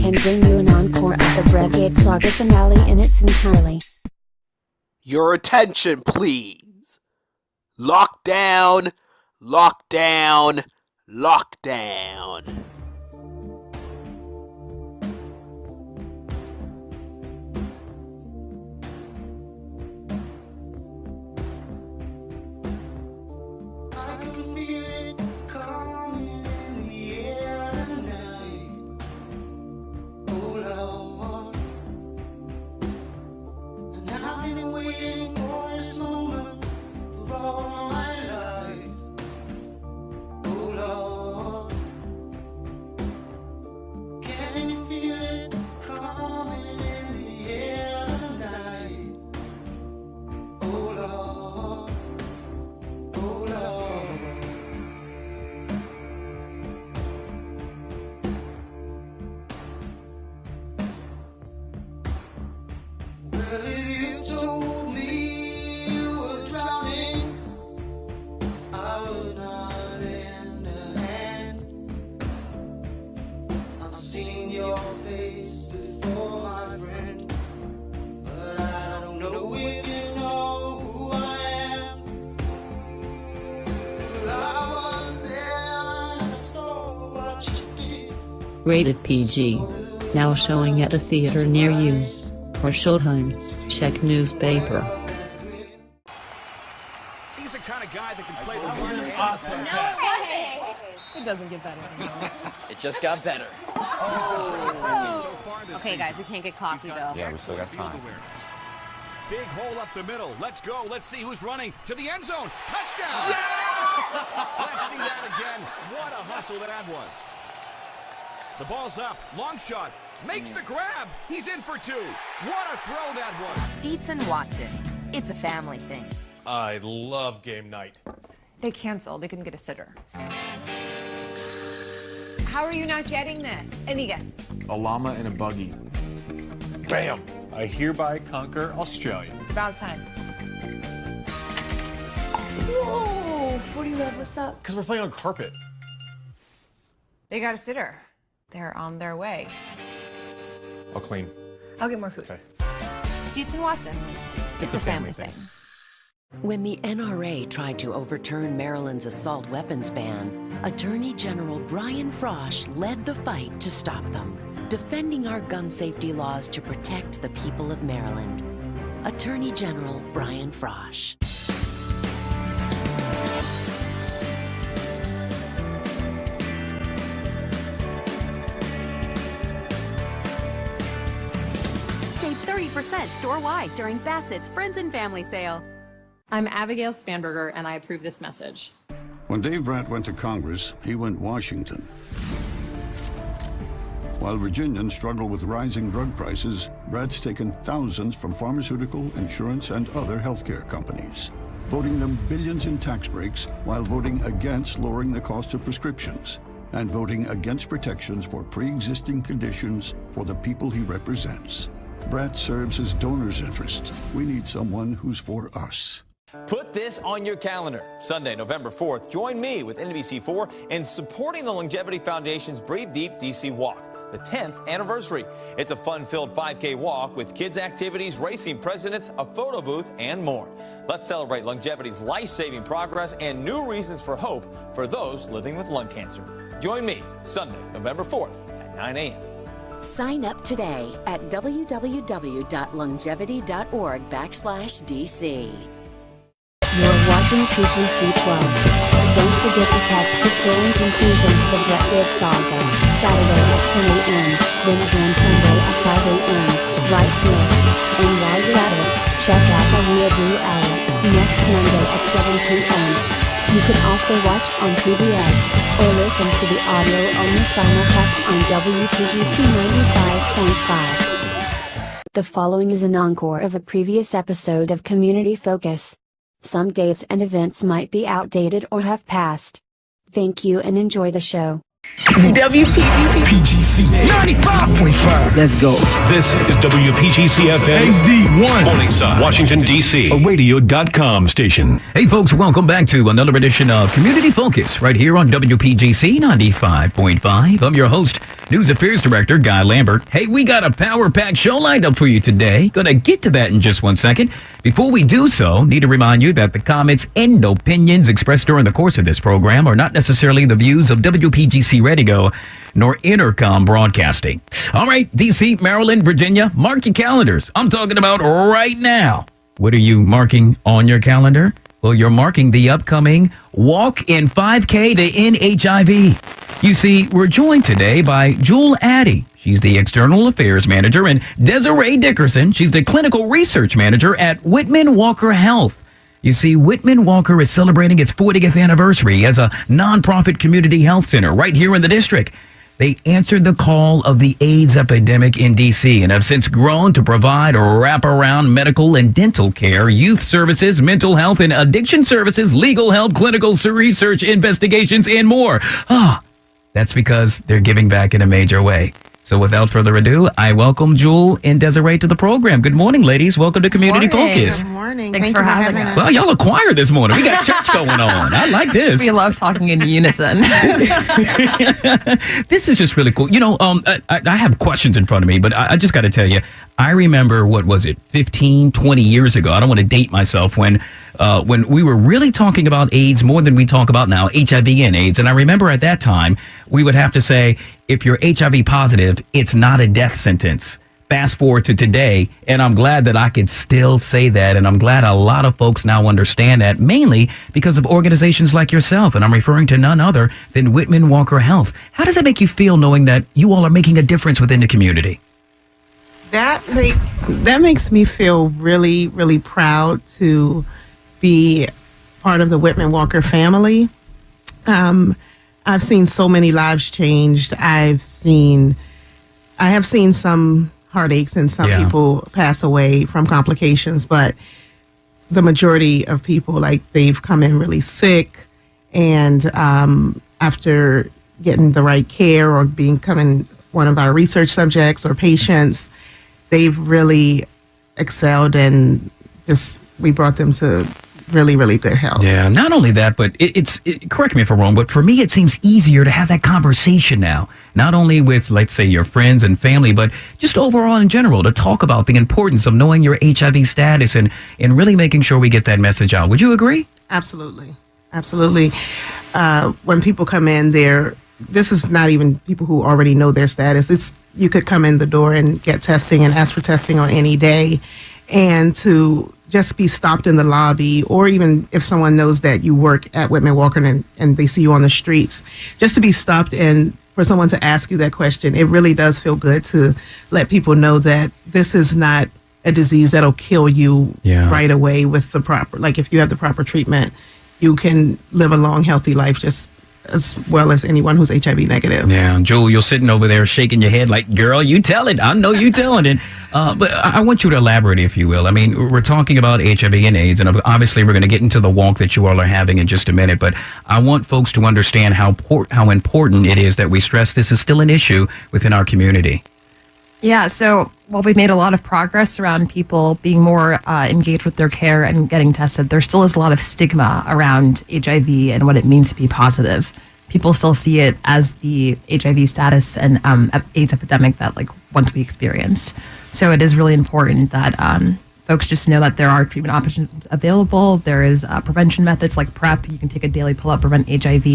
can bring you an encore of the Bregade Saga finale in its entirety. Your attention, please. Lockdown, lockdown, lockdown. Rated PG. Now showing at a theater near you. For showtimes, check newspaper. He's the kind of guy that can play the one. Awesome. No way. It doesn't get better. It just got better. Okay, guys, we can't get coffee though. Yeah, we still got time. Big hole up the middle. Let's go. Let's see who's running to the end zone. Touchdown! Yeah! Let's see that again. What a hustle that was. The ball's up. Long shot. Makes the grab. He's in for two. What a throw that was. Dietz and Watson. It's a family thing. I love game night. They canceled. They couldn't get a sitter. How are you not getting this? Any guesses? A llama in a buggy. Bam! I hereby conquer Australia. It's about time. Whoa! 40 Love, what's up? Because we're playing on carpet. They got a sitter. They're on their way. I'll clean. I'll get more food. Okay. Dietz and Watson. It's a family thing. When the NRA tried to overturn Maryland's assault weapons ban, Attorney General Brian Frosh led the fight to stop them, defending our gun safety laws to protect the people of Maryland. Attorney General Brian Frosh. Save 30% store-wide during Bassett's Friends and Family Sale. I'm Abigail Spanberger, and I approve this message. When Dave Brandt went to Congress, he went Washington. While Virginians struggle with rising drug prices, Brandt's taken thousands from pharmaceutical, insurance, and other healthcare companies, voting them billions in tax breaks while voting against lowering the cost of prescriptions, and voting against protections for pre-existing conditions for the people he represents. Brandt serves his donors' interests. We need someone who's for us. Put this on your calendar. Sunday, November 4th, join me with NBC4 in supporting the Longevity Foundation's Breathe Deep DC Walk, the 10th anniversary. It's a fun-filled 5K walk with kids' activities, racing presidents, a photo booth, and more. Let's celebrate longevity's life-saving progress and new reasons for hope for those living with lung cancer. Join me Sunday, November 4th at 9 a.m. Sign up today at www.longevity.org/DC. You're watching PGC 12. Don't forget to catch the chilling conclusion to the Bregade Saga, Saturday at 10 a.m., then again Sunday at 5 a.m., right here. And while you're at it, check out our Real Blue Hour, next Monday at 7 p.m. You can also watch on PBS, or listen to the audio-only simulcast on WPGC 95.5. The following is an encore of a previous episode of Community Focus. Some dates and events might be outdated or have passed. Thank you and enjoy the show. WPGC 95.5. Let's go. This is WPGC FM HD1 Morningside, Washington, D.C. A radio.com station. Hey folks, welcome back to another edition of Community Focus right here on WPGC 95.5. I'm your host, News Affairs Director Guy Lambert. Hey, we got a power-packed show lined up for you today. Gonna get to that in just one second. Before we do so, need to remind you that the comments and opinions expressed during the course of this program are not necessarily the views of WPGC Radio nor Intercom Broadcasting. All right, D.C., Maryland, Virginia, mark your calendars. I'm talking about right now. What are you marking on your calendar? Well, you're marking the upcoming Walk in 5K to End HIV. You see, we're joined today by Jewel Addy. She's the External Affairs Manager, and Desiree Dickerson. She's the Clinical Research Manager at Whitman Walker Health. You see, Whitman Walker is celebrating its 40th anniversary as a nonprofit community health center right here in the district. They answered the call of the AIDS epidemic in D.C. and have since grown to provide wraparound medical and dental care, youth services, mental health and addiction services, legal help, clinical research, investigations, and more. That's because they're giving back in a major way. So without further ado, I welcome Jewel and Desiree to the program. Good morning, ladies. Welcome to Community Focus. Good morning. Thanks for having us. Well, y'all are choir this morning. We got church going on. I like this. We love talking in unison. This is just really cool. You know, I have questions in front of me, but I just got to tell you, I remember, 15, 20 years ago, I don't want to date myself, when we were really talking about AIDS more than we talk about now, HIV and AIDS. And I remember at that time, we would have to say, if you're HIV positive, it's not a death sentence. Fast forward to today, and I'm glad that I could still say that, and I'm glad a lot of folks now understand that, mainly because of organizations like yourself, and I'm referring to none other than Whitman Walker Health. How does that make you feel knowing that you all are making a difference within the community? That makes me feel really, really proud to be part of the Whitman Walker family. I've seen so many lives changed. I have seen some heartaches and some people pass away from complications, but the majority of people, like, they've come in really sick, and after getting the right care or becoming one of our research subjects or patients, they've really excelled, and we brought them to really, really good health. Yeah, not only that, but correct me if I'm wrong, but for me, it seems easier to have that conversation now. Not only with, let's say, your friends and family, but just overall in general, to talk about the importance of knowing your HIV status and really making sure we get that message out. Would you agree? Absolutely. Absolutely. When people come in there, this is not even people who already know their status. You could come in the door and get testing and ask for testing on any day, and to just be stopped in the lobby, or even if someone knows that you work at Whitman Walker and they see you on the streets, just to be stopped and for someone to ask you that question, it really does feel good to let people know that this is not a disease that'll kill you right away with the proper, like, if you have the proper treatment, you can live a long, healthy life just as well as anyone who's HIV negative. Yeah, Joel, you're sitting over there shaking your head like, girl, you tell it. I know you telling it. But I want you to elaborate, if you will. I mean, we're talking about HIV and AIDS, and obviously we're going to get into the walk that you all are having in just a minute. But I want folks to understand how important it is that we stress this is still an issue within our community. Yeah, so while we've made a lot of progress around people being more engaged with their care and getting tested, there still is a lot of stigma around HIV and what it means to be positive. People still see it as the HIV status and AIDS epidemic that, like, once we experienced. So it is really important that folks just know that there are treatment options available. There is prevention methods like PrEP. You can take a daily pill to prevent HIV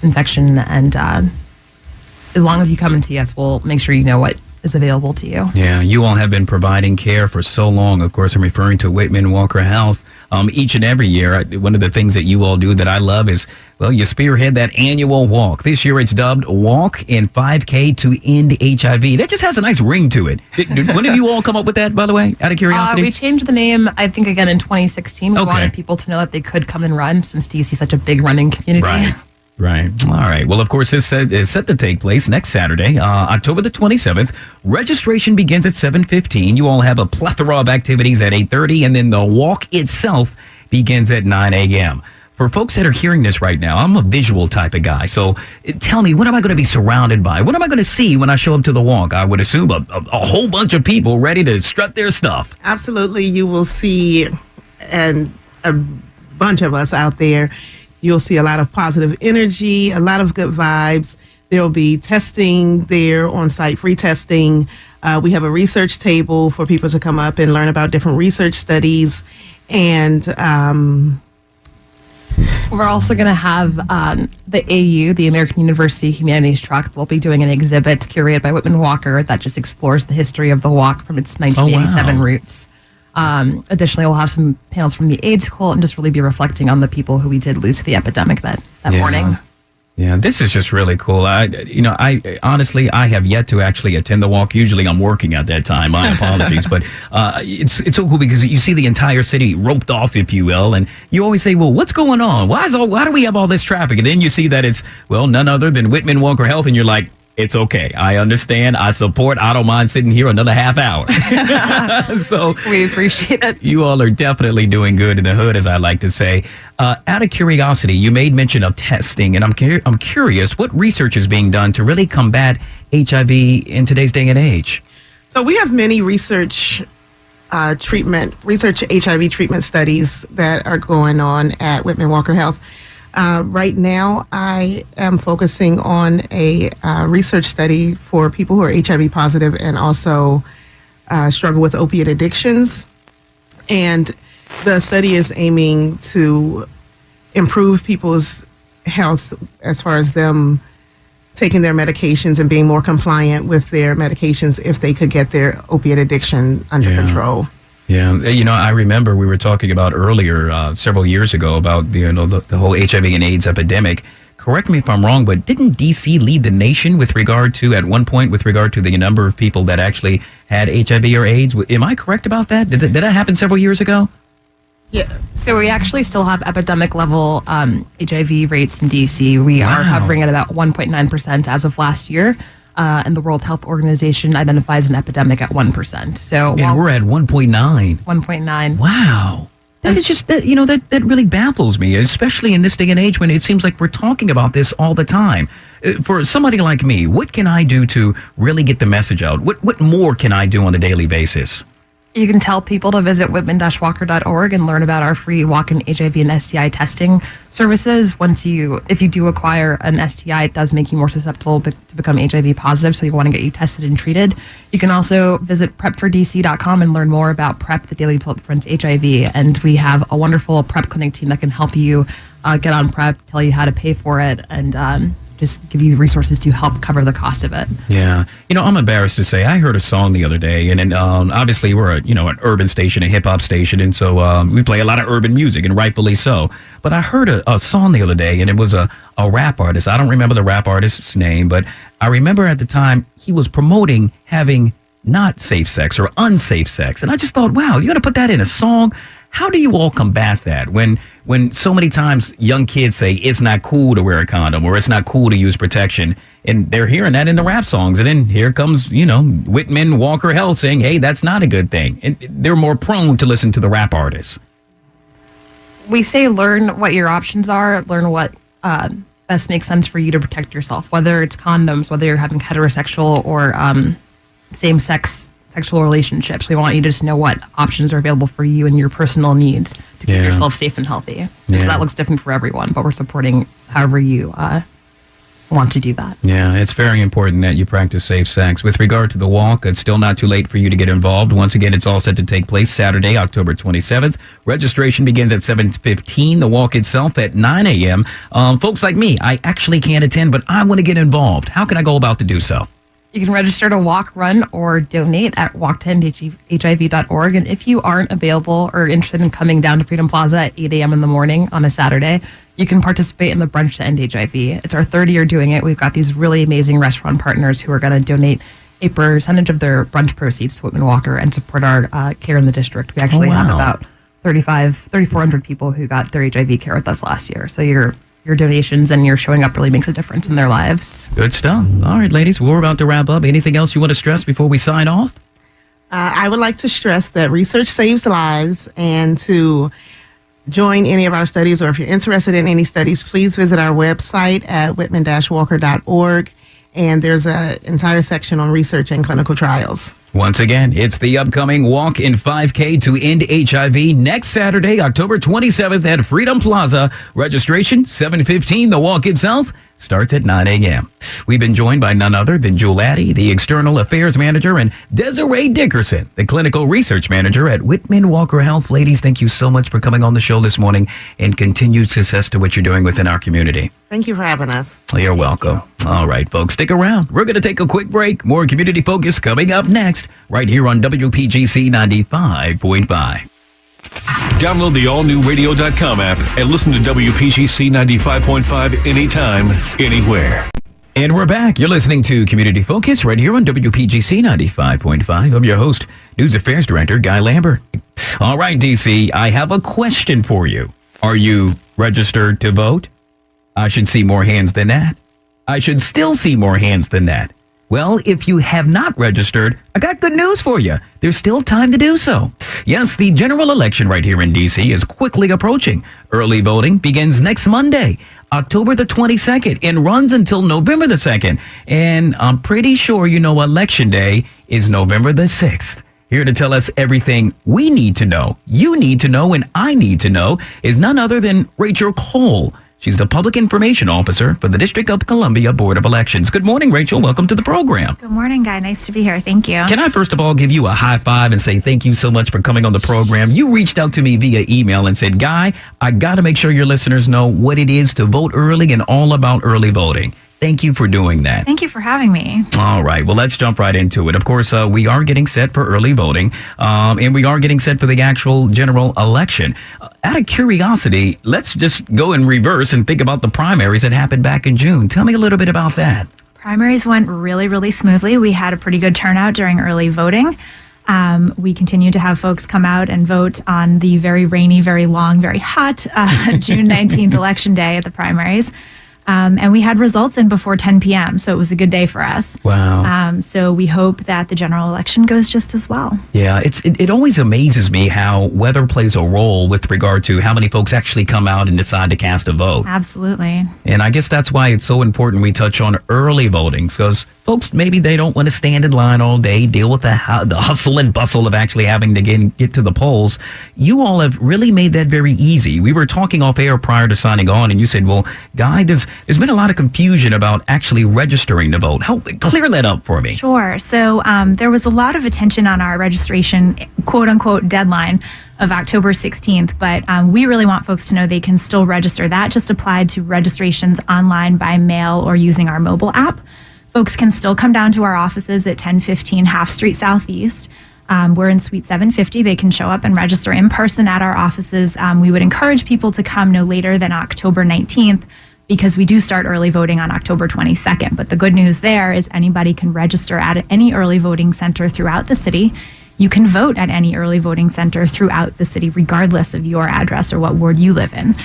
infection, and as long as you come and see us, we'll make sure you know what is available to you. Yeah, you all have been providing care for so long. Of course, I'm referring to Whitman Walker Health. Each and every year, one of the things that you all do that I love is, well, you spearhead that annual walk. This year it's dubbed Walk in 5K to End HIV. That just has a nice ring to it. When did you all come up with that, by the way, out of curiosity? We changed the name, I think, again in 2016. We wanted people to know that they could come and run, since DC is such a big running community. Right. All right. Well, of course, this is set to take place next Saturday, October the 27th. Registration begins at 7:15. You all have a plethora of activities at 8:30, and then the walk itself begins at 9 a.m. For folks that are hearing this right now, I'm a visual type of guy. So tell me, what am I going to be surrounded by? What am I going to see when I show up to the walk? I would assume a whole bunch of people ready to strut their stuff. Absolutely. You will see a bunch of us out there. You'll see a lot of positive energy, a lot of good vibes. There will be testing there on site, free testing. We have a research table for people to come up and learn about different research studies. And we're also going to have the AU, the American University Humanities Truck. We'll be doing an exhibit curated by Whitman Walker that just explores the history of the walk from its 1987 roots. Additionally, we'll have some panels from the AIDS cult and just really be reflecting on the people who we did lose to the epidemic that morning. Yeah, this is just really cool. I honestly, I have yet to actually attend the walk. Usually I'm working at that time. My apologies. But it's so cool because you see the entire city roped off, if you will. And you always say, well, what's going on? Why do we have all this traffic? And then you see that it's, well, none other than Whitman Walker Health. And you're like, it's okay. I understand. I support. I don't mind sitting here another half hour. So we appreciate it. You all are definitely doing good in the hood, as I like to say. Out of curiosity, you made mention of testing, and I'm curious what research is being done to really combat HIV in today's day and age. So we have many research HIV treatment studies that are going on at Whitman Walker Health. Right now, I am focusing on a research study for people who are HIV positive and also struggle with opiate addictions. And the study is aiming to improve people's health as far as them taking their medications and being more compliant with their medications if they could get their opiate addiction under control. Yeah, I remember we were talking about earlier, several years ago, about the whole HIV and AIDS epidemic. Correct me if I'm wrong, but didn't DC lead the nation at one point with regard to the number of people that actually had HIV or AIDS? Am I correct about that? Did that happen several years ago? Yeah. So we actually still have epidemic level HIV rates in DC. We are hovering at about 1.9% as of last year. And the World Health Organization identifies an epidemic at 1%. So we're at 1.9. 1.9. Wow. That is just that really baffles me, especially in this day and age when it seems like we're talking about this all the time. For somebody like me, what can I do to really get the message out? What more can I do on a daily basis? You can tell people to visit whitman-walker.org and learn about our free walk-in HIV and STI testing services. If you do acquire an STI, it does make you more susceptible to become HIV positive, so you want to get you tested and treated. You can also visit prepfordc.com and learn more about PrEP, the Daily Pill that prevents HIV. And we have a wonderful PrEP clinic team that can help you get on PrEP, tell you how to pay for it, and just give you resources to help cover the cost of it. Yeah. I'm embarrassed to say I heard a song the other day, and obviously we're an urban station, a hip-hop station, and so we play a lot of urban music, and rightfully so. But I heard a song the other day, and it was a rap artist. I don't remember the rap artist's name, but I remember at the time he was promoting having not safe sex or unsafe sex. And I just thought, wow, you got to put that in a song? How do you all combat that when so many times young kids say it's not cool to wear a condom or it's not cool to use protection, and they're hearing that in the rap songs, and then here comes Whitman Walker Health saying, hey, that's not a good thing, and they're more prone to listen to the rap artists. We say learn what your options are, learn what best makes sense for you to protect yourself, whether it's condoms, whether you're having heterosexual or same-sex sexual relationships. We want you to just know what options are available for you and your personal needs to keep yourself safe and healthy. And so that looks different for everyone, but we're supporting however you want to do that. Yeah, it's very important that you practice safe sex. With regard to the walk, it's still not too late for you to get involved. Once again, it's all set to take place Saturday, October 27th. Registration begins at 7:15. The walk itself at 9 a.m. Folks like me, I actually can't attend, but I want to get involved. How can I go about to do so? You can register to walk, run, or donate at walktoendhiv.org. And if you aren't available or interested in coming down to Freedom Plaza at 8 a.m. in the morning on a Saturday, you can participate in the Brunch to End HIV. It's our third year doing it. We've got these really amazing restaurant partners who are going to donate a percentage of their brunch proceeds to Whitman Walker and support our care in the district. We actually have about 3,400 people who got their HIV care with us last year. So your donations and your showing up really makes a difference in their lives. Good stuff. All right, ladies, we're about to wrap up. Anything else you want to stress before we sign off? I would like to stress that research saves lives, and to join any of our studies, or if you're interested in any studies, please visit our website at whitman-walker.org. And there's an entire section on research and clinical trials. Once again, it's the upcoming Walk in 5K to End HIV next Saturday, October 27th at Freedom Plaza. Registration, 7:15. The walk itself starts at 9 a.m. We've been joined by none other than Jewel Addy, the External Affairs Manager, and Desiree Dickerson, the Clinical Research Manager at Whitman Walker Health. Ladies, thank you so much for coming on the show this morning, and continued success to what you're doing within our community. Thank you for having us. You're welcome. All right, folks, stick around. We're going to take a quick break. More community focus coming up next, right here on WPGC 95.5. Download the all-new radio.com app and listen to WPGC 95.5 anytime, anywhere. And we're back. You're listening to Community Focus right here on WPGC 95.5. I'm your host, News Affairs Director, Guy Lambert. All right, DC, I have a question for you. Are you registered to vote? I should see more hands than that. I should still see more hands than that. Well, if you have not registered, I got good news for you. There's still time to do so. Yes, the general election right here in D.C. is quickly approaching. Early voting begins next Monday, October the 22nd, and runs until November the 2nd. And I'm pretty sure you know Election Day is November the 6th. Here to tell us everything we need to know, you need to know, and I need to know is none other than Rachel Cole. She's the Public Information Officer for the District of Columbia Board of Elections. Good morning, Rachel. Welcome to the program. Good morning, Guy. Nice to be here. Thank you. Can I first of all give you a high five and say thank you so much for coming on the program? You reached out to me via email and said, Guy, I got to make sure your listeners know what it is to vote early and all about early voting. Thank you for doing that. Thank you for having me. All right. Well, let's jump right into it. Of course, we are getting set for early voting, and we are getting set for the actual general election. Out of curiosity, let's just go in reverse and think about the primaries that happened back in June. Tell me a little bit about that. Primaries went really, really smoothly. We had a pretty good turnout during early voting. We continue to have folks come out and vote on the very rainy, very long, very hot June 19th election day at the primaries. And we had results in before 10 p.m., so it was a good day for us. Wow. So we hope that the general election goes just as well. Yeah, it always amazes me how weather plays a role with regard to how many folks actually come out and decide to cast a vote. Absolutely. And I guess that's why it's so important we touch on early voting, because folks, maybe they don't want to stand in line all day, deal with the hustle and bustle of actually having to get to the polls. You all have really made that very easy. We were talking off air prior to signing on, and you said, well, Guy, there's been a lot of confusion about actually registering to vote. Help clear that up for me. Sure. So there was a lot of attention on our registration, quote unquote, deadline of October 16th, but we really want folks to know they can still register. That just applied to registrations online by mail or using our mobile app. Folks can still come down to our offices at 1015 Half Street Southeast. We're in Suite 750. They can show up and register in person at our offices. We would encourage people to come no later than October 19th because we do start early voting on October 22nd. But the good news there is anybody can register at any early voting center throughout the city. You can vote at any early voting center throughout the city, regardless of your address or what ward you live in.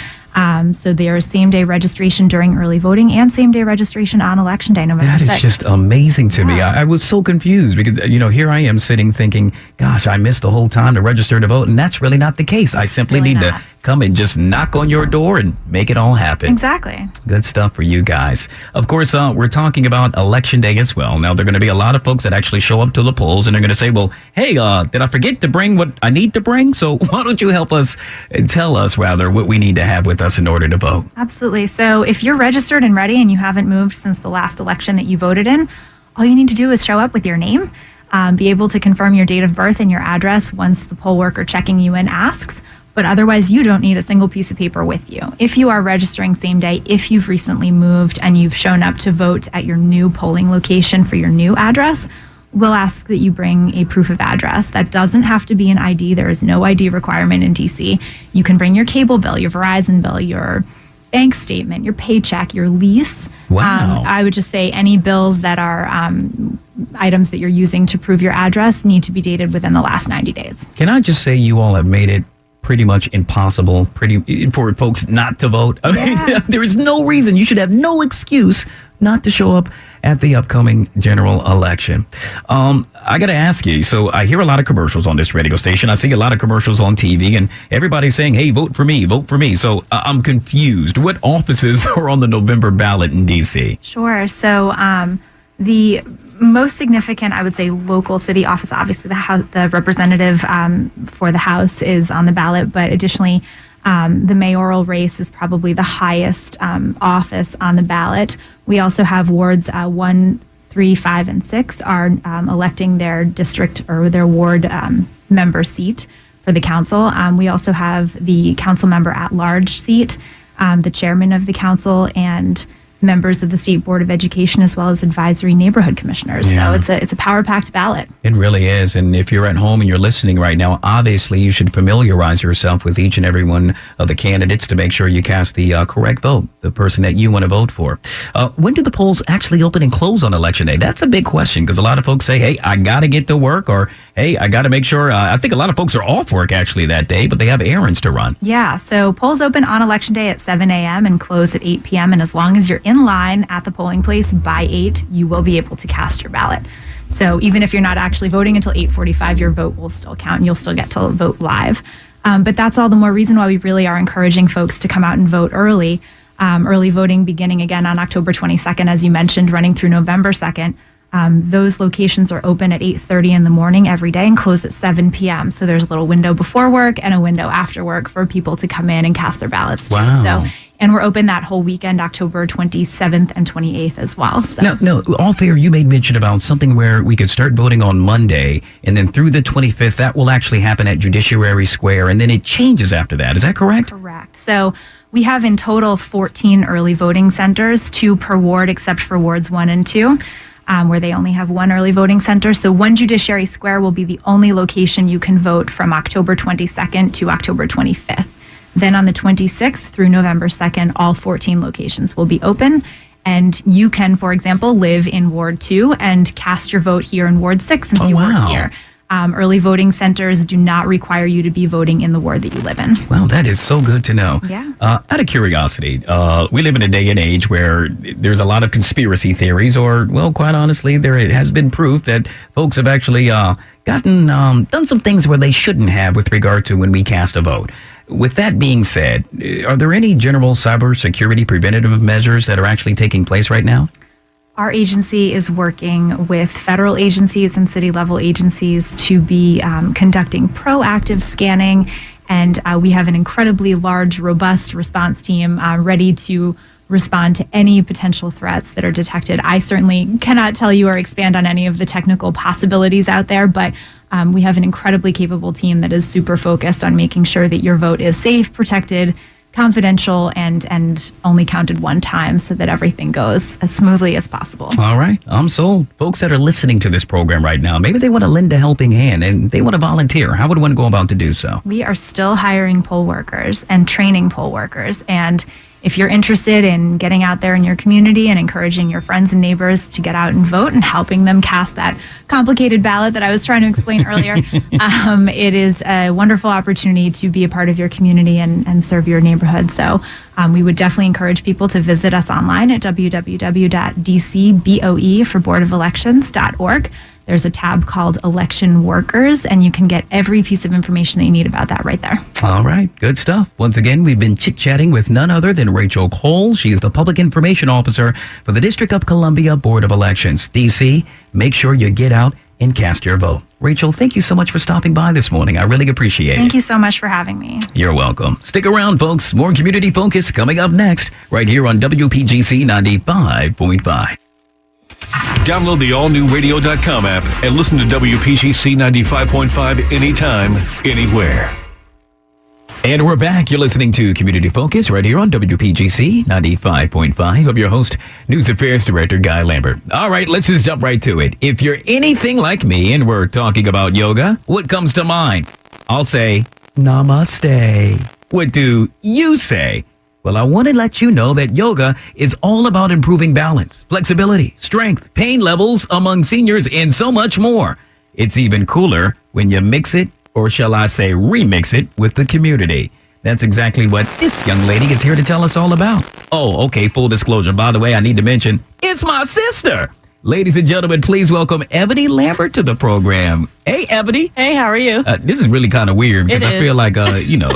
So there is same-day registration during early voting and same-day registration on Election Day, November 6th. That is just amazing to me. I was so confused because, here I am sitting thinking, gosh, I missed the whole time to register to vote, and that's really not the case. I simply need to come and just knock on your door and make it all happen. Exactly. Good stuff for you guys. Of course, we're talking about Election Day as well. Now, there are going to be a lot of folks that actually show up to the polls, and they're going to say, well, hey, did I forget to bring what I need to bring? So why don't you help us, tell us, rather, what we need to have with us in order to vote? Absolutely. So if you're registered and ready and you haven't moved since the last election that you voted in, all you need to do is show up with your name, be able to confirm your date of birth and your address once the poll worker checking you in asks. But otherwise, you don't need a single piece of paper with you. If you are registering same day, if you've recently moved and you've shown up to vote at your new polling location for your new address, we'll ask that you bring a proof of address. That doesn't have to be an ID. There is no ID requirement in DC. You can bring your cable bill, your Verizon bill, your bank statement, your paycheck, your lease. Wow. I would just say any bills that are items that you're using to prove your address need to be dated within the last 90 days. Can I just say you all have made it pretty much impossible for folks not to vote? I mean, there is no reason. You should have no excuse not to show up at the upcoming general election. I got to ask you, so I hear a lot of commercials on this radio station. I see a lot of commercials on TV, and everybody's saying, hey, vote for me, vote for me. So I'm confused. What offices are on the November ballot in D.C.? Sure. So the most significant, I would say, local city office. Obviously, the representative for the House is on the ballot, but additionally, the mayoral race is probably the highest office on the ballot. We also have wards 1, 3, 5, and 6 are electing their district or their ward member seat for the council. We also have the council member at large seat, the chairman of the council, and members of the State Board of Education, as well as advisory neighborhood commissioners. Yeah. So it's a power-packed ballot. It really is. And if you're at home and you're listening right now, obviously you should familiarize yourself with each and every one of the candidates to make sure you cast the correct vote, the person that you want to vote for. When do the polls actually open and close on Election Day? That's a big question, because a lot of folks say, hey, I got to get to work, or hey, I got to make sure. I think a lot of folks are off work actually that day, but they have errands to run. Yeah, so polls open on Election Day at 7 a.m. and close at 8 p.m. And as long as you're in line at the polling place by 8, you will be able to cast your ballot. So even if you're not actually voting until 8:45, your vote will still count and you'll still get to vote live. But that's all the more reason why we really are encouraging folks to come out and vote early. Early voting beginning again on October 22nd, as you mentioned, running through November 2nd. Those locations are open at 8:30 in the morning every day and close at 7 p.m. So there's a little window before work and a window after work for people to come in and cast their ballots too. Wow. So, and we're open that whole weekend, October 27th and 28th as well. So. No, all fair, you made mention about something where we could start voting on Monday, and then through the 25th, that will actually happen at Judiciary Square, and then it changes after that. Is that correct? Correct. So we have in total 14 early voting centers, 2 per ward, except for wards 1 and 2. Where they only have 1 early voting center. So 1 Judiciary Square will be the only location you can vote from October 22nd to October 25th. Then on the 26th through November 2nd, all 14 locations will be open. And you can, for example, live in Ward 2 and cast your vote here in Ward 6 since you work here. Early voting centers do not require you to be voting in the ward that you live in. Well, that is so good to know. Yeah. Out of curiosity, we live in a day and age where there's a lot of conspiracy theories, or, well, quite honestly, it has been proof that folks have actually done some things where they shouldn't have with regard to when we cast a vote. With that being said, are there any general cybersecurity preventative measures that are actually taking place right now? Our agency is working with federal agencies and city-level agencies to be conducting proactive scanning, and we have an incredibly large, robust response team ready to respond to any potential threats that are detected. I certainly cannot tell you or expand on any of the technical possibilities out there, but we have an incredibly capable team that is super focused on making sure that your vote is safe, protected, confidential, and only counted one time so that everything goes as smoothly as possible. All right. So folks that are listening to this program right now, maybe they want to lend a helping hand and they want to volunteer. How would one go about to do so? We are still hiring poll workers and training poll workers. And if you're interested in getting out there in your community and encouraging your friends and neighbors to get out and vote and helping them cast that complicated ballot that I was trying to explain earlier, it is a wonderful opportunity to be a part of your community and serve your neighborhood. So we would definitely encourage people to visit us online at www.dcboe.org. There's a tab called Election Workers, and you can get every piece of information that you need about that right there. All right. Good stuff. Once again, we've been chit-chatting with none other than Rachel Cole. She is the Public Information Officer for the District of Columbia Board of Elections. DC, make sure you get out and cast your vote. Rachel, thank you so much for stopping by this morning. I really appreciate it. Thank you so much for having me. You're welcome. Stick around, folks. More Community Focus coming up next, right here on WPGC 95.5. Download the all-new radio.com app and listen to WPGC 95.5 anytime, anywhere. And we're back. You're listening to Community Focus right here on WPGC 95.5. I'm your host, News Affairs Director Guy Lambert. All right, let's just jump right to it. If you're anything like me and we're talking about yoga, what comes to mind? I'll say, namaste. What do you say? Well, I want to let you know that yoga is all about improving balance, flexibility, strength, pain levels among seniors, and so much more. It's even cooler when you mix it, or shall I say remix it, with the community. That's exactly what this young lady is here to tell us all about. Oh, okay, full disclosure. By the way, I need to mention, it's my sister. Ladies and gentlemen, please welcome Ebony Lambert to the program. Hey, Ebony. Hey, how are you? This is really kind of weird because I feel like, we know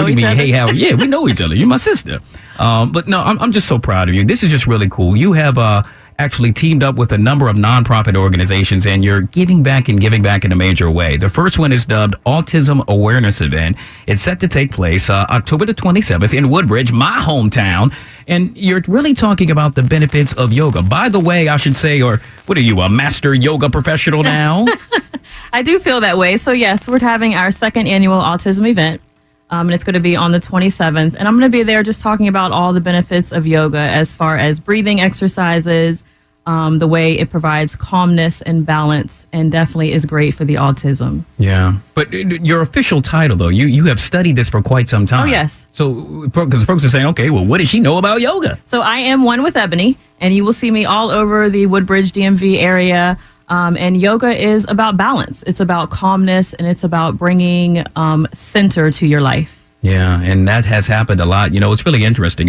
each other. Hey, how? Yeah, we know each other. You're my sister. But no, I'm just so proud of you. This is just really cool. You have actually teamed up with a number of nonprofit organizations, and you're giving back in a major way. The first one is dubbed Autism Awareness Event. It's set to take place October the 27th in Woodbridge, my hometown. And you're really talking about the benefits of yoga. By the way, I should say, or what are you, a master yoga professional now? I do feel that way. So yes, we're having our second annual autism event. And it's going to be on the 27th. And I'm going to be there just talking about all the benefits of yoga as far as breathing exercises, the way it provides calmness and balance, and definitely is great for the autism. Yeah. But your official title, though, you have studied this for quite some time. Oh, yes. So, because folks are saying, okay, well, what does she know about yoga? So I am One with Ebony, and you will see me all over the Woodbridge DMV area. And yoga is about balance. It's about calmness, and it's about bringing center to your life. Yeah, and that has happened a lot. You know, it's really interesting.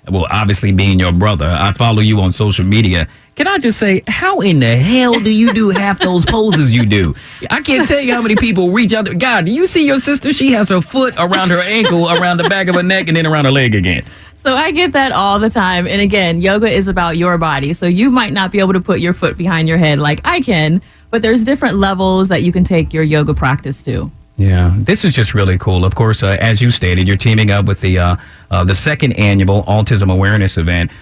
Obviously being your brother, I follow you on social media. Can I just say, how in the hell do you do half those poses you do? I can't tell you how many people reach out. God, do you see your sister? She has her foot around her ankle, around the back of her neck, and then around her leg again. So I get that all the time. And again, yoga is about your body. So you might not be able to put your foot behind your head like I can, but there's different levels that you can take your yoga practice to. Yeah, this is just really cool. Of course, as you stated, you're teaming up with the second annual Autism Awareness Event.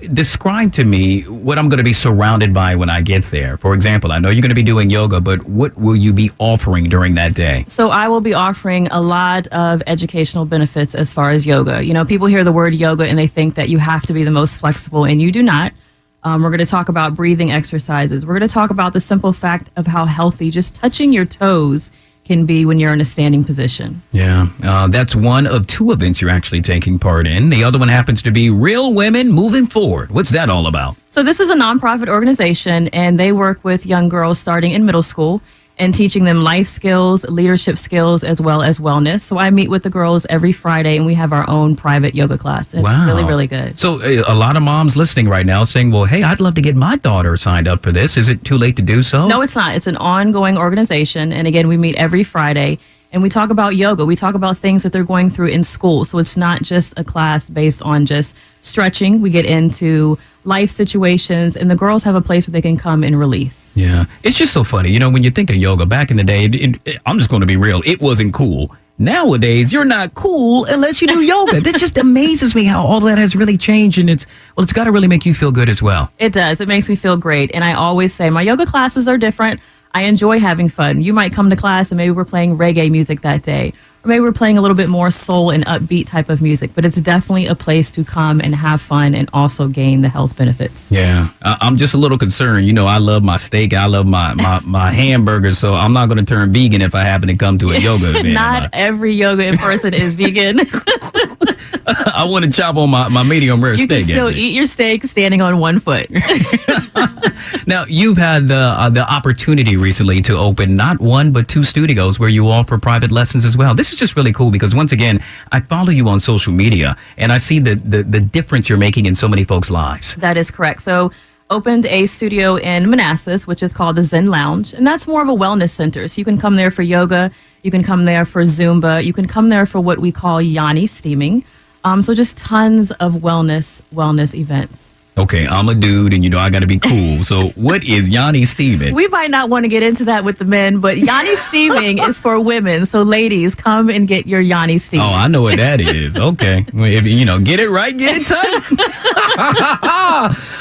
Describe to me what I'm going to be surrounded by when I get there. For example, I know you're going to be doing yoga, but what will you be offering during that day? So I will be offering a lot of educational benefits as far as yoga. You know, people hear the word yoga and they think that you have to be the most flexible, and you do not. We're going to talk about breathing exercises. We're going to talk about the simple fact of how healthy just touching your toes can be when you're in a standing position. Yeah, that's one of two events you're actually taking part in. The other one happens to be Real Women Moving Forward. What's that all about? So this is a nonprofit organization, and they work with young girls starting in middle school and teaching them life skills, leadership skills, as well as wellness. So I meet with the girls every Friday, and we have our own private yoga class. And it's really, really good. So a lot of moms listening right now saying, well, hey, I'd love to get my daughter signed up for this. Is it too late to do so? No, it's not. It's an ongoing organization. And again, we meet every Friday, and we talk about yoga. We talk about things that they're going through in school. So it's not just a class based on just stretching. We get into life situations, and the girls have a place where they can come and release. Yeah. It's just so funny. You know, when you think of yoga back in the day, I'm just going to be real. It wasn't cool. Nowadays, you're not cool unless you do yoga. That just amazes me how all that has really changed. And it's got to really make you feel good as well. It does. It makes me feel great. And I always say my yoga classes are different. I enjoy having fun. You might come to class and maybe we're playing reggae music that day, or maybe we're playing a little bit more soul and upbeat type of music, but it's definitely a place to come and have fun and also gain the health benefits. Yeah, I'm just a little concerned. You know, I love my steak. I love my hamburgers, so I'm not going to turn vegan if I happen to come to a yoga event. Not every yoga in person is vegan. I want to chop on my medium rare steak. You can still eat your steak standing on one foot. Now, you've had the opportunity recently to open not one, but two studios where you offer private lessons as well. This is just really cool because, once again, I follow you on social media and I see the difference you're making in so many folks' lives. That is correct. So, opened a studio in Manassas, which is called the Zen Lounge, and that's more of a wellness center. So you can come there for yoga, you can come there for Zumba, you can come there for what we call Yanni steaming. So just tons of wellness events. Okay, I'm a dude, and you know I got to be cool. So what is Yanni steaming? We might not want to get into that with the men, but Yanni steaming is for women. So ladies, come and get your Yanni steam. Oh, I know what that is. Okay. Well, if, get it right, get it tight.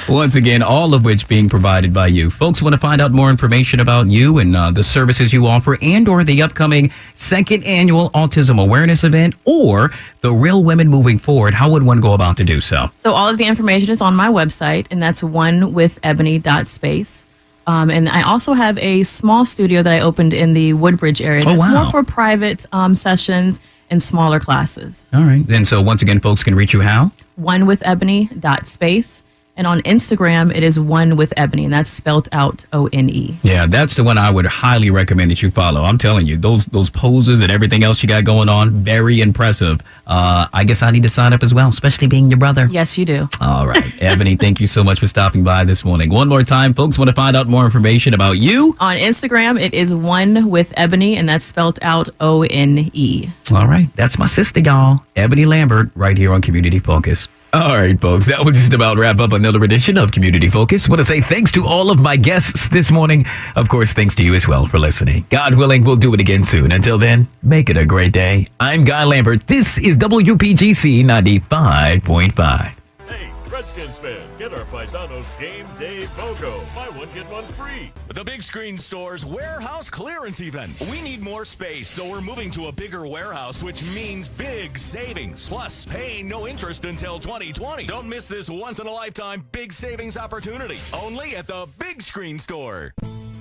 Once again, all of which being provided by you. Folks want to find out more information about you and the services you offer, and or the upcoming second annual Autism Awareness Event, or the Real Women Moving Forward. How would one go about to do so? So all of the information is on my website, and that's onewithebony.space. And I also have a small studio that I opened in the Woodbridge area. That's more for private sessions and smaller classes. All right. And so once again, folks can reach you how? onewithebony.space. And on Instagram, it is One with Ebony, and that's spelled out O-N-E. Yeah, that's the one I would highly recommend that you follow. I'm telling you, those poses and everything else you got going on, very impressive. I guess I need to sign up as well, especially being your brother. Yes, you do. All right. Ebony, thank you so much for stopping by this morning. One more time, folks want to find out more information about you? On Instagram, it is One with Ebony, and that's spelled out O-N-E. All right. That's my sister, y'all. Ebony Lambert, right here on Community Focus. All right, folks, that will just about wrap up another edition of Community Focus. Want to say thanks to all of my guests this morning. Of course, thanks to you as well for listening. God willing, we'll do it again soon. Until then, make it a great day. I'm Guy Lambert. This is WPGC 95.5. Hey, Redskins fans, get our Paisanos Game Day BOGO. Buy one, get one free. The Big Screen Store's warehouse clearance event. We need more space, so we're moving to a bigger warehouse, which means big savings. Plus, paying no interest until 2020. Don't miss this once-in-a-lifetime big savings opportunity. Only at the Big Screen Store.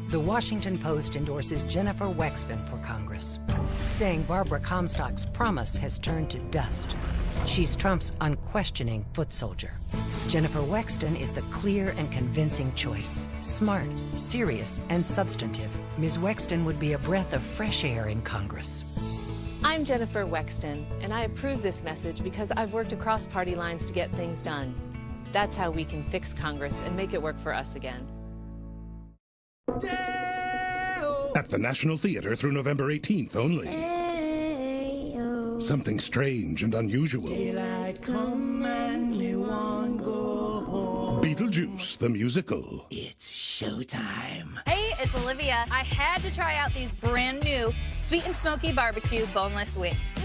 The Washington Post endorses Jennifer Wexton for Congress, saying Barbara Comstock's promise has turned to dust. She's Trump's unquestioning foot soldier. Jennifer Wexton is the clear and convincing choice. Smart, serious, and substantive. Ms. Wexton would be a breath of fresh air in Congress. I'm Jennifer Wexton, and I approve this message because I've worked across party lines to get things done. That's how we can fix Congress and make it work for us again. At the National Theatre through November 18th only. Something strange and unusual. Beetlejuice, the musical. It's showtime. Hey, it's Olivia. I had to try out these brand new sweet and smoky barbecue boneless wings.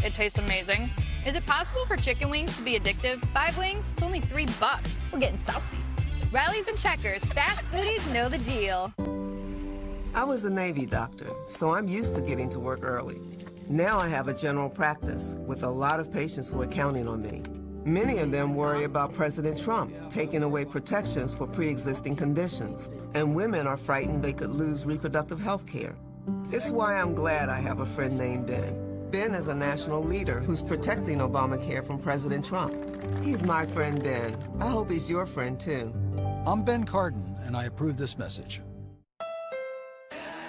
It tastes amazing. Is it possible for chicken wings to be addictive? 5 wings? It's only $3. We're getting saucy. Rallies and Checkers. Fast foodies know the deal. I was a Navy doctor, so I'm used to getting to work early. Now I have a general practice with a lot of patients who are counting on me. Many of them worry about President Trump taking away protections for pre-existing conditions, and women are frightened they could lose reproductive health care. It's why I'm glad I have a friend named Ben. Ben is a national leader who's protecting Obamacare from President Trump. He's my friend Ben. I hope he's your friend too. I'm Ben Cardin, and I approve this message.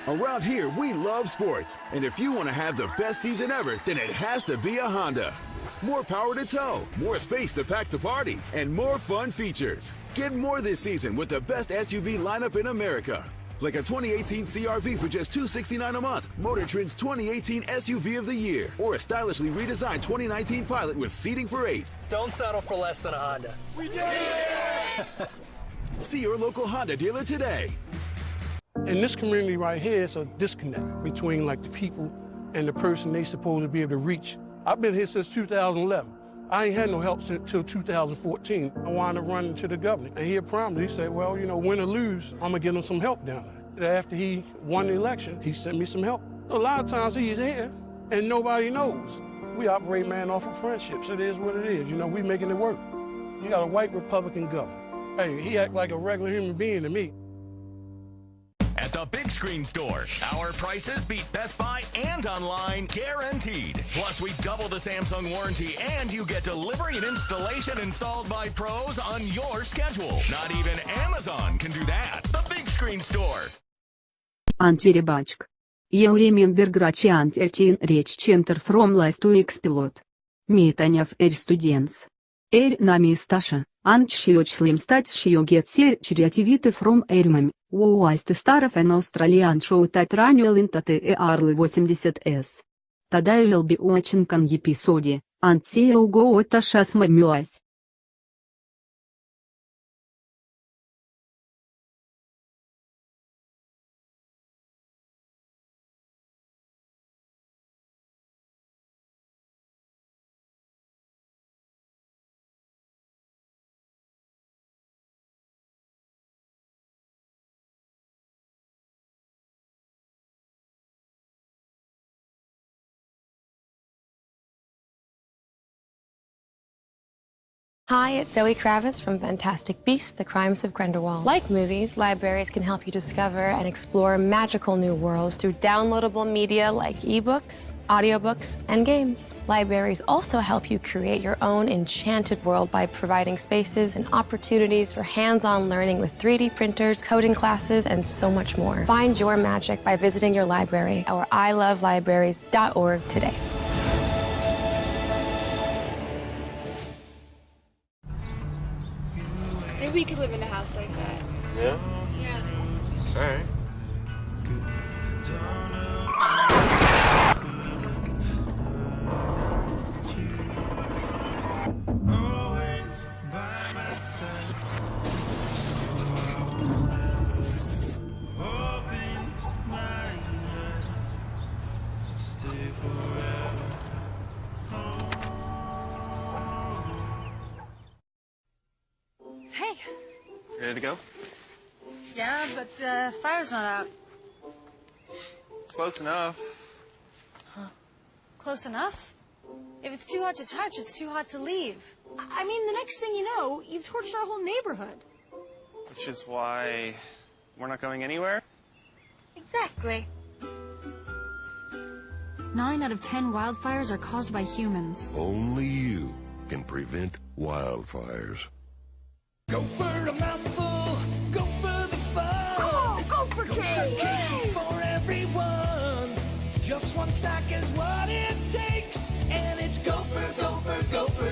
Around here, we love sports. And if you want to have the best season ever, then it has to be a Honda. More power to tow, more space to pack the party, and more fun features. Get more this season with the best SUV lineup in America. Like a 2018 CR-V for just $269 a month, Motor Trend's 2018 SUV of the year, or a stylishly redesigned 2019 Pilot with seating for 8. Don't settle for less than a Honda. We did it! See your local Honda dealer today. In this community right here, it's a disconnect between like the people and the person they supposed to be able to reach. I've been here since 2011. I ain't had no help until 2014. I wound up running to the governor, and he promised. He said, well, you know, win or lose, I'm gonna get him some help down there. After he won the election, he sent me some help. A lot of times he's here, and nobody knows. We operate, man, off of friendships. It is what it is. You know, we making it work. You got a white Republican governor. Hey, he act like a regular human being to me. At the Big Screen Store, our prices beat Best Buy and online, guaranteed. Plus, we double the Samsung warranty, and you get delivery and installation installed by pros on your schedule. Not even Amazon can do that. The Big Screen Store. Антиребачк. Я remember graciant eltin reach center from last week's pilot. Meeting of students. Nami stasha, anchiochlim stat shio get ser creativity from mem. Уайст старов an Australian show that annual intate early 80s. Тогда will be watching an episode, and see you go at shas memuas. Hi, it's Zoe Kravitz from Fantastic Beasts, The Crimes of Grindelwald. Like movies, libraries can help you discover and explore magical new worlds through downloadable media like ebooks, audiobooks, and games. Libraries also help you create your own enchanted world by providing spaces and opportunities for hands-on learning with 3D printers, coding classes, and so much more. Find your magic by visiting your library or ilovelibraries.org today. Maybe we could live in a house like that. Yeah? Yeah. All right. Hey. Ready to go? Yeah, but the fire's not out. Close enough. Close enough? If it's too hot to touch, it's too hot to leave. I mean, the next thing you know, you've torched our whole neighborhood. Which is why we're not going anywhere? Exactly. 9 out of 10 wildfires are caused by humans. Only you can prevent wildfires. Go for a mouthful, go for the fun. Oh, go for cake! For everyone. Just one stack is what it takes. And it's gopher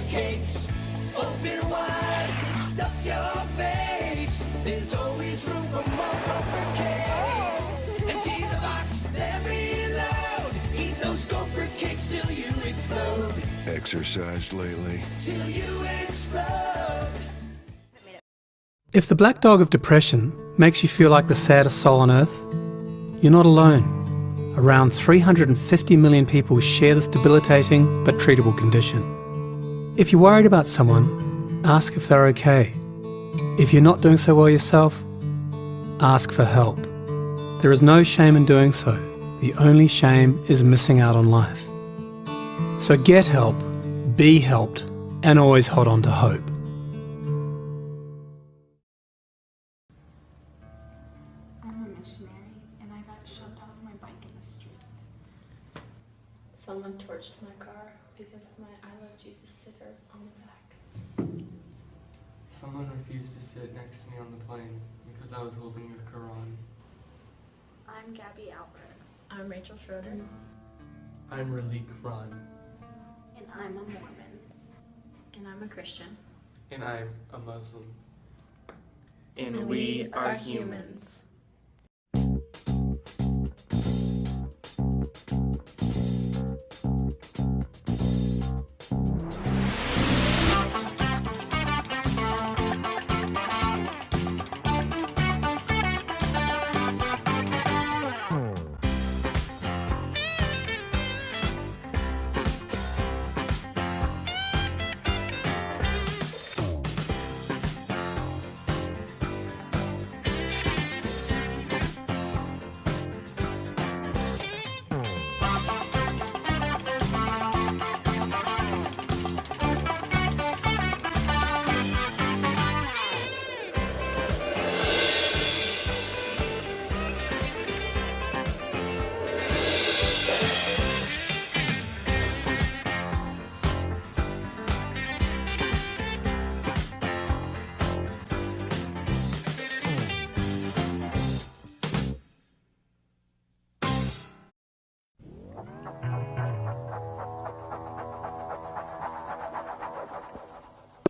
cakes. Open wide, stuff your face. There's always room for more gopher cakes. Empty the box, they're reload. Eat those gopher cakes till you explode. Exercised lately? Till you explode. If the black dog of depression makes you feel like the saddest soul on earth, you're not alone. Around 350 million people share this debilitating but treatable condition. If you're worried about someone, ask if they're okay. If you're not doing so well yourself, ask for help. There is no shame in doing so. The only shame is missing out on life. So get help, be helped, and always hold on to hope. Someone torched my car because of my I Love Jesus sticker on the back. Someone refused to sit next to me on the plane because I was holding the Quran. I'm Gabby Alvarez. I'm Rachel Schroeder. I'm Ralik Ron. And I'm a Mormon. And I'm a Christian. And I'm a Muslim. And we are humans.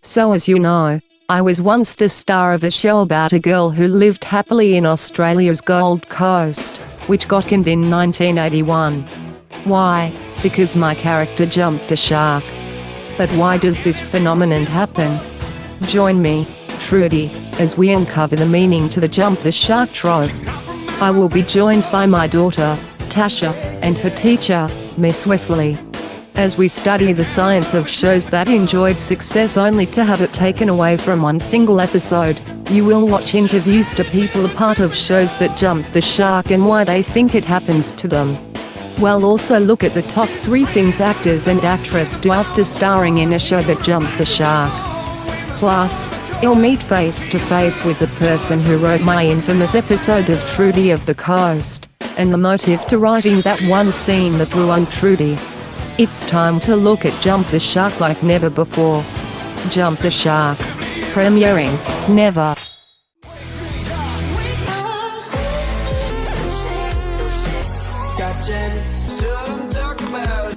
So as you know, I was once the star of a show about a girl who lived happily in Australia's Gold Coast, which got canned in 1981. Why? Because my character jumped a shark. But why does this phenomenon happen? Join me, Trudy, as we uncover the meaning to the jump the shark trope. I will be joined by my daughter, Tasha, and her teacher, Miss Wesley, as we study the science of shows that enjoyed success only to have it taken away from one single episode. You will watch interviews to people a part of shows that jumped the shark and why they think it happens to them. We'll also look at the top 3 things actors and actresses do after starring in a show that jumped the shark. Plus, you'll meet face to face with the person who wrote my infamous episode of Trudy of the Coast, and the motive to writing that one scene that ruined Trudy. It's time to look at Jump the Shark like never before. Jump the Shark. Premiering, never. Got Jen, so I'm talking about.